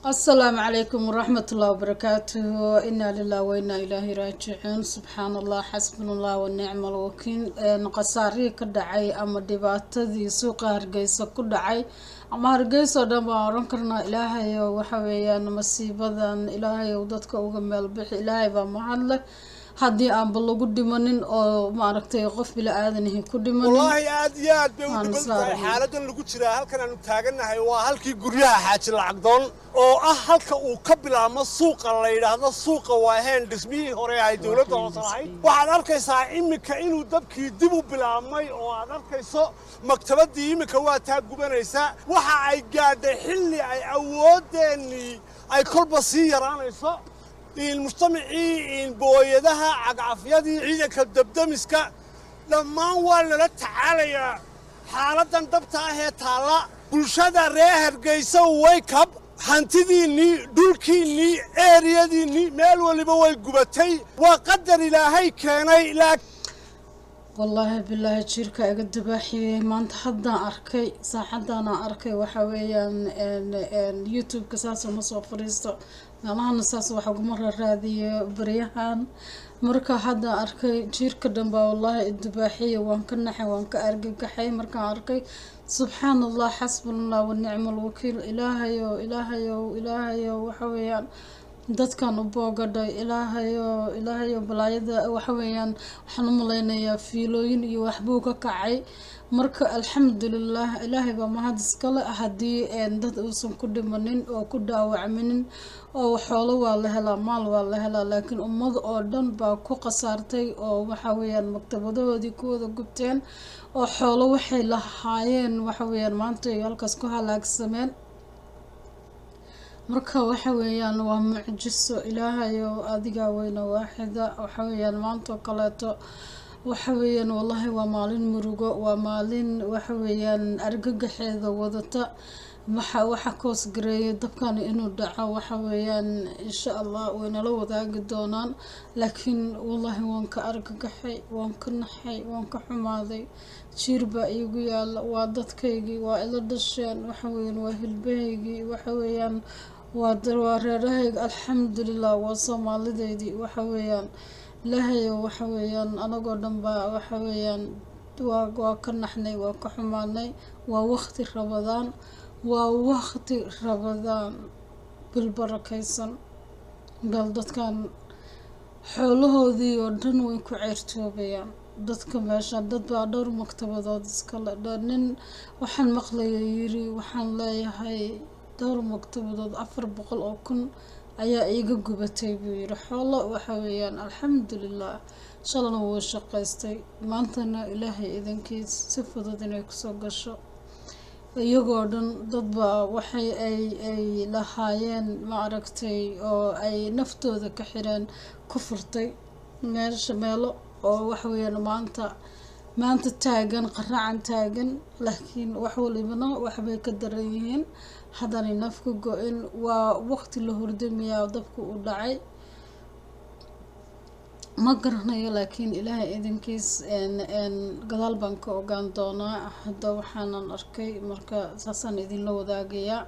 السلام عليكم ورحمة الله وبركاته. إنا لله وإنا إليه راجعون. سبحان الله حسبنا الله ونعم الوكيل. نقصاري كدعي أما دباتدي سوق هرجيسة كدعي أما هرجيسة دم رنكرنا إلهي وحويا مصيبة إلهي ودتك وجمال بح إلهي بمحله haddii aan ba lagu dhimanin oo maaragtay qof bila aadanahay ku dhimanin wallahi aad iyo aad bay u dhiban tahay xaaladan lagu jiraa halkan aanu taaganahay waa halkii guryaha xaaji lacagdoon oo ah halka uu ka bilaamo suuqa la yidhaahdo suuqa waaheen dhismihii hore ay dowladda hoose lahayd waxaad arkaysaa iminka inuu dabkii dib u bilaabmay oo aad arkayso maktabadii iminka waa taa gubanaysa waxa ay gaadhay xilli ay awoodeennii ay kolba sii yaraanayso المجتمعي بويدها عقافيدي عيدك الدبدمسكا لما ولا تعالى حالة دبتها هي تالا بلشادة ريهر جيسا ويكب هانتديني دولكيني اريديني مال ولي بوي قبتي وقدر إلهي كاني لك والله بالله شركة قد بحي ما انت حدا أركي صاحدا أنا أركي وحويا يوتيوب كساس ومصوفريستو أنا نساس وحق مرة راضية بريحان مركا حدا أركي شركة دنبا والله الدباحي وان كنحي وان كأرقي كحي مركا أركي سبحان الله حسب الله والنعم الوكيل إلهيو إلهيو إلهيو وحويا dadkan u boogadhay ilaahayo balaayada waxaweyaan waxaan u malaynayaa fiilooyin iyo waxbuu ka kacay marka alxamdulilah ilaahay baa mahad iskale haddii dad uusan ku dhimanin oo ku dhaawacminin oo xoolo waa la helaa maal waa la helaa laakiin ummad oo dhan baa ku qasaartay oo waxaweyaan maktabadahoodii ku wada gubteen oo xoolo waxay lahaayeen waxaweyaan maanta ay halkaas ku halaagsameen marka waxa weeyaan waa mucjiso ilaahayo adiga weyna waaxida waxa weeyaan maanta kaleeto waxa weeyaan wallahi waa maalin murugo waa maalin waxa weeyaan argagaxeeda wadata waxa koos gareeyay dabkan inuu dhaco waxa weeyaan insha Allah wayna la wadaagi doonaan laakiin wallahi waan ka argagaxay waan ka naxay waan ka xumaaday jirba igu yaal waa dadkaygii waa ila dhasheen waxa weeyaan waa hilbahaygii waxa weeyaan وreerahayga alxamdulilah waa soomaalideydii waxa weeyaan ilaahayo waxa weeyaan anagoo dhan baa waxa weeyaan waa ka naxnay waa ka xumaanay waa waqti rabadaan bil barakaysan bal dadkan xoolahoodii oo dhan way ku ceertoobayaan dadka meesha dad baa dhowr maktabadood iskale nin waxaan maqlaya yiri waxaan leeyahay دور مكتوب 400,000 ayaa iiga gubatay buu yiri xoolo waxa weeyaan alxamdulilah shalana wuu shaqaystay maantana ilaahay idankiis si fudud inay ku soo gasho iyagoo dhan dad baa waxay ay lahaayeen ma aragtay oo ay naftooda ka xireen ku furtay meelo oo waxa weeyaan maanta taagan qaracan taagan laakiin wax walibana waxbay ka daran yihiin haddana nafku go'in waa waqti la hordamiyaa dabku u dhacay ma garanayo laakiin ilaahay idinkiis gadaal baan ka ogaan doonaa hadda waxaanan arkay marka saasaan idinla wadaagayaa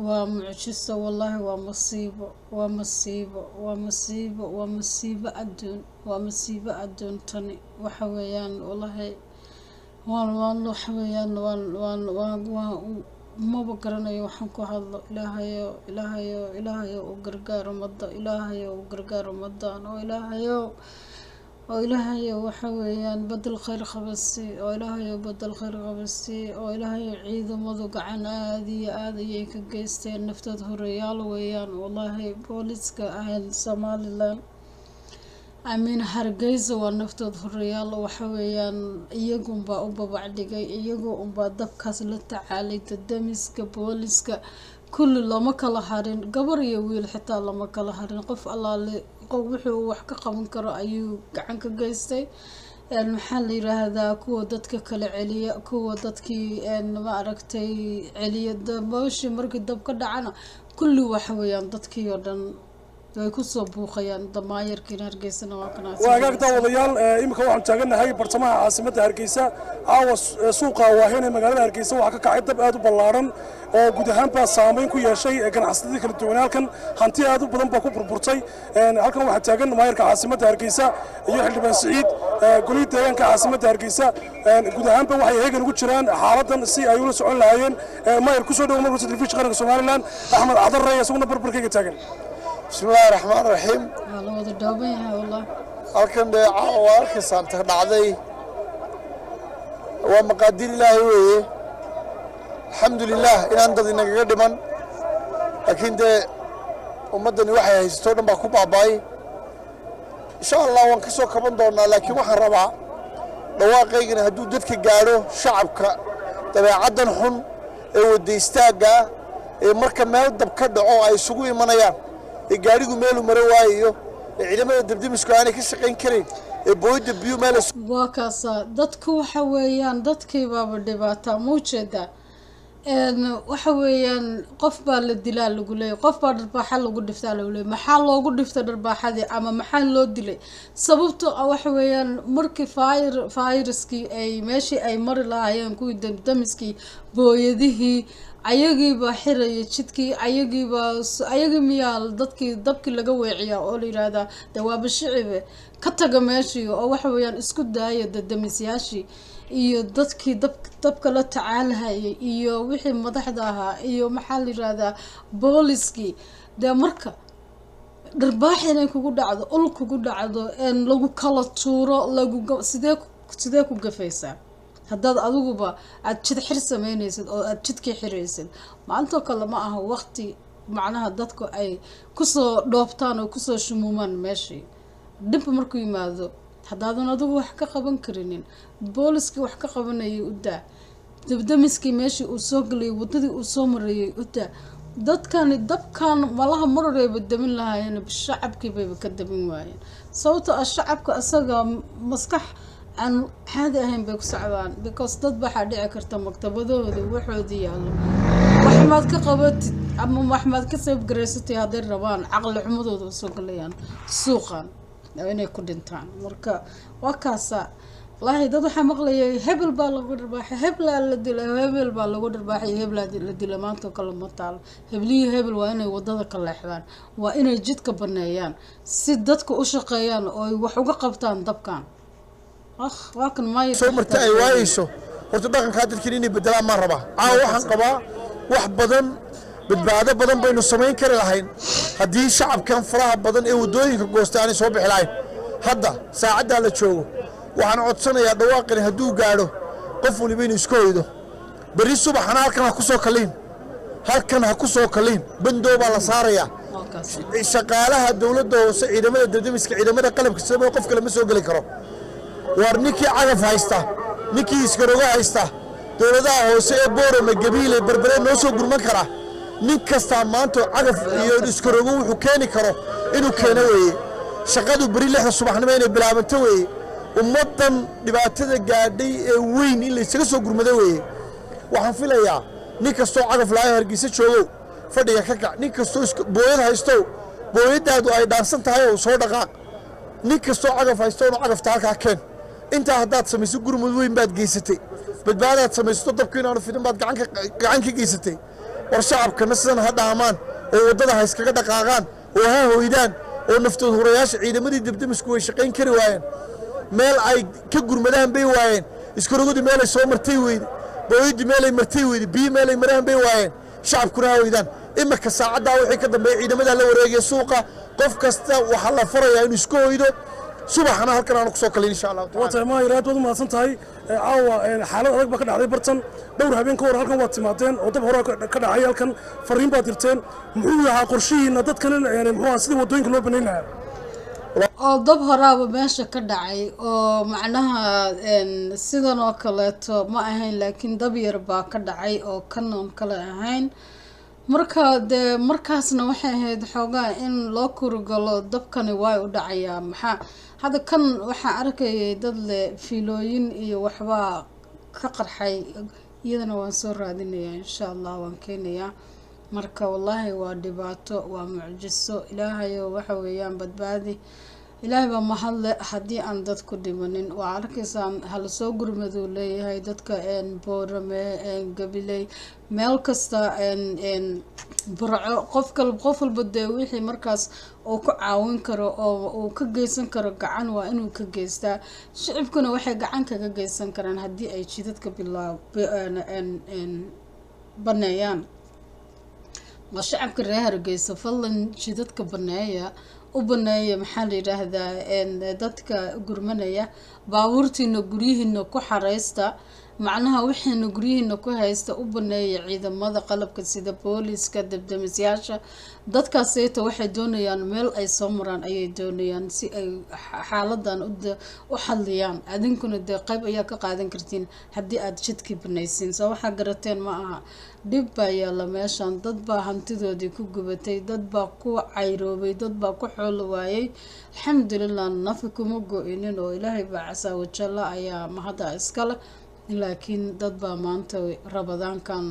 waa mucjiso wallahi waa masiibo adduun tani waxa weeyaan wallahi waan maba garanayo waxaan ku hadlo ilaahayo u gargaar ummadda ilaahayo u gargaar ummaddan oo ilaahayo waxa weeyaan badal khayr qabasi oo ilaahayo ciidamadu gacan aad iyo aad ayay ka geysteen naftood horeyaal weeyaan wallahi booliska ahel Somaliland amiin hargeysa waa naftood horeyaal waxa weeyaan iyagunbaa u babacdhigay iyagunbaa dabkaas la tacaalay damiska booliska kulli lama kala harin gabar iyo wiil xitaa lama kala harin qof allaale qof wuxuu wax ka qaban karo ayuu gacan ka geystay maxaa la yiraahdaa kuwa dadka kala celiya kuwa dadkii ma aragtay celiya dabooshi markii dab ka dhacana kulli waxa weeyaan dadkii oo dhan way ku soo buuqayaan damaayarkiina Hargeysana waa kana وأجاك داوديال إمك واحد تاجنا هاي برتمها عاصمة هرقيسة عاوز سوقها وهنا مجال هرقيسة وحكى عدة بأدو بلارن وجودهم بس سامين كل شيء كان عصدي كل الدنيا كان هنتي أدو بدن بكو بربورتي هلكن واحد تاجنا ما يركع عاصمة هرقيسة يحل بن سعيد قليت تاجنا كعاصمة هرقيسة جودهم بواحد هيك نقول شران حالة السي أيون سؤال لهين ما يركزوا دوما مرة تلفيش غير سوماليلاند أحمد عبد الرئيس سونا بربركي تاجنا بسم الله الرحمن الرحيم والله وada dhawban yahay والله halkan caawa arkaysan ta dhacday waa maqaadir ilaahay weeye alxamdulilah inaan dad inaga dhiman laakiin ummadani waxay haysto dhan baa ku baabay insha Allah waan ka soo kaban doonaa laakiin waxaan rabaa dhawaaqaygana hadduu dadka gaadho shacabka dabeecadan xun ee wadaystaagga ee marka meel dab ka dhaco ay isugu imanayaan ee gaarigu meel u maro waayo ciidamada dabdamisku aanay ka shaqayn karin ee booyada biyo meel waa kaasa dadku waxa weeyaan dadkii baaba dhibaato muujeeda waxa weeyaan qof baa la dilaa lagu leeyahay qof baa dharbaaxa lagu dhiftaa lagu leeyahay maxaa loogu dhifta dharbaaxadii ama maxaa loo dilay sababtoo ah waxa weeyaan markii fayraskii ay meeshii ay mari lahaayeen kuwii dabdamiskii booyadihii ayagiiba xiraya jidkii ayagii miyaa dadkii dabkii laga weeciyaa oo la yiraahdaa dawaaba shicibe ka taga meeshii oo waxa weeyaan isku daaya dadamisyaashii iyo dadkii dabka la tacaalahayay iyo wixii madaxda ahaa iyo maxaa la yiraahdaa booliskii de marka dharbaax inay kugu dhacdo ul kugu dhacdo in lagu kala tuuro sidee ku gafaysaa haddaad adiguba aad jid xir sameynaysid oo aad jidkii xiraysid maantoo kale ma aha waqti macnaha dadku ay kusoo dhoobtaan oo kusoo shumuumaan meeshii dhibba markuu yimaado haddaadan adigu wax ka qaban karinin booliskii wax ka qabanayay u daa dabdamiskii meeshii uu soo galayay waddadii uu soo marayay u daa dadkani dabkan malaha mararayba damin lahaayeen shacabkii bayba ka damin waayeen sababtoo ah shacabka asaga maskax aan caadi ahayn bay ku socdaan because dad waxaa dhici karta maktabadooda waxoodii yaallo waxmaad ka qabatid ama waxmaad ka sayb garaysatay hadday rabaan caqli xumadooda soo galayaan suuqan inay ku dhintaan marka waa kaasa wallaahi dad waxaa maqlayay hebel baa lagu dharbaaxay hebelaa la dilay hebel baa lagu dharbaaxay hebelaa la dilay maanta kale ma taalo heblihii hebel waa inay waddada ka leexdaan waa inay jidka baneeyaan si dadka u shaqeeyaan oo ay wax uga qabtaan dabkan waa kan ma soo martay ay waayso horta dhaqanka dadkii inay bedelaan ma raba waxaan qabaa wax badan badbaado badan baynu samayn kari lahayn haddii shacabkan faraha badan ee wadooyinka goosta aanay soo bixi lahayn hadda saacaddaa la joogo waxaan codsanayaa dhawaaqani hadduu gaadho qof waliba inuu iska hoydo berri subaxana halkan ha ku soo kaliin bandoo baa la saarayaa shaqaalaha dowladda hoose ciidamada dadamiska ciidamada qalabka sida qof kale ma soo geli karo war ninkii cagaf haysta ninkii iskaroga haysta dowladaha hoose ee boorama gabiile berbere noo soo gurman kara nin kasta maanta cagaf iyo iskarogo wuxuu keeni karo inuu keeno weeye shaqadu bari 6 subaxnimo inay bilaabanto weeye ummadan dhibaatada gaadhay ee weyn in la isaga soo gurmado weeye waxaan filayaa nin kastoo cagaf laay Hargeysa joogo fadhiga ka kac nin kastoo booyad haysto booyadaadu ay dhaansan tahay oo soo dhaqaaq nin kastoo cagaf haysto oo cagafta halka keen inta haddaad samayso gurmud weyn baad geysatay badbaadaad samaysto dabka inaanu fidin baad gacan ka geysatay war shacabkana sidan ha dhaamaan oo waddada ha iskaga dhaqaaqaan oo ha hoydaan oo naftooda hurayaasha ciidamadii dabdamisku way shaqayn kari waayeen meel ay ka gurmadaan bay waayeen iskarogadu meel ay soo martay weyde booyadi meel ay martay weyde biyo meel ay maraan bay waayeen shacabkuna ha hoydaan imaka saacaddaa wixii ka dambeeya ciidamada la wareegay suuqa qof kasta waxa la farayaa inuu iska hoydo subaxna halkan aan ku soo kalin insha Allah wata ma yiraahdo wad maasan tahay caawa xaalad adag ba ka dhacday bartan dhowr habeen ka hor halkan waad timaadeen oo dab hore ka dhacay halkan fariin baad dirteen muxuu yahay qorshihiina dad kale muxuu sidii wadooyinka loo baneyn lahaa oo dab horaaba meesha ka dhacay oo macnaha sidan oo kaleeto ma ahayn laakiin dab yar baa ka dhacay oo kanon kale ahayn marka de markaasna waxay ahayd xoogaa in loo kurgalo dabkani way u dhacayaa maxaa hadda kan waxaa arkayay dad le fiilooyin iyo waxbaa ka qarxay iyadana waan soo raadinayaa insha Allah waan keenayaa marka wallaahi waa dhibaato, waa mucjiso ilaahayo waxa weeyaan badbaadi. ilaahay baa mahadle haddii aan dad ku dhimanin. waa arkaysaan hala soo gurmaduu leeyahay dadka boorame gabiley meel kasta burco qof walba dee wixii markaas uu ku caawin karo oo uu ka geysan karo gacan waa inuu ka geystaa. shicibkuna waxay gacan kaga geysan karaan haddii ay jidadka baneeyaan. waa shacabka reer Hargeysa fadlan jidadka baneeya u baneeya maxaa la yiraahdaa dadka gurmanaya baabuurtiina guryihiina ku xareysta macnaha wixiina guryihiina ku haysta u baneeya ciidamada qalabka sida booliska dabdamisyaasha dadkaasayta waxay doonayaan meel ay soo maraan ayay doonayaan si ay xaaladan u xalliyaan. adinkuna dee qayb ayaa ka qaadan kartiin haddii aad jidkii banaysiin. soo waxaa garateen ma aha dhib baa yaalla meeshan, dad baa hantidoodii ku gubatay, dad baa ku cayroobay, dad baa ku xoolo waayay. alxamdulilah nafi kuma go-inin oo ilaahay baa casaa wajalla ayaa mahadda iskale, laakiin dad baa maanta rabadaankan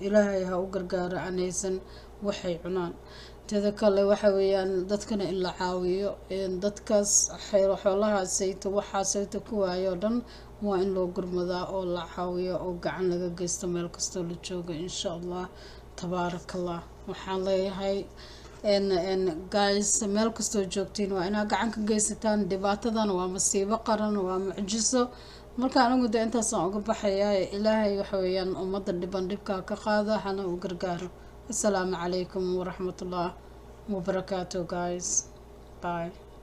ilaahay ha u gargaaro anaysan waxay cunaan. teda kale waxa weeyaan dadkana in la caawiyo dadkaas xoolaha sayta waxaa sayta ku waayo dhan waa in loo gurmadaa oo la caawiyo oo gacan laga geysto meel kastoo la joogo insha allah tabaarakallah. waxaan leeyahay guys meel kastoo joogtiin waa inaad gacan ka geysataan. dhibaatadan waa masiibo qaran, waa mucjiso. marka anigu de intaasaan uga baxayaa. ilaahay waxa weeyaan ummadda dhiban dhibkaa ka qaada hana u gargaaro. assalaamu calaykum waraxmatullaah wabarakaatu guys, bye.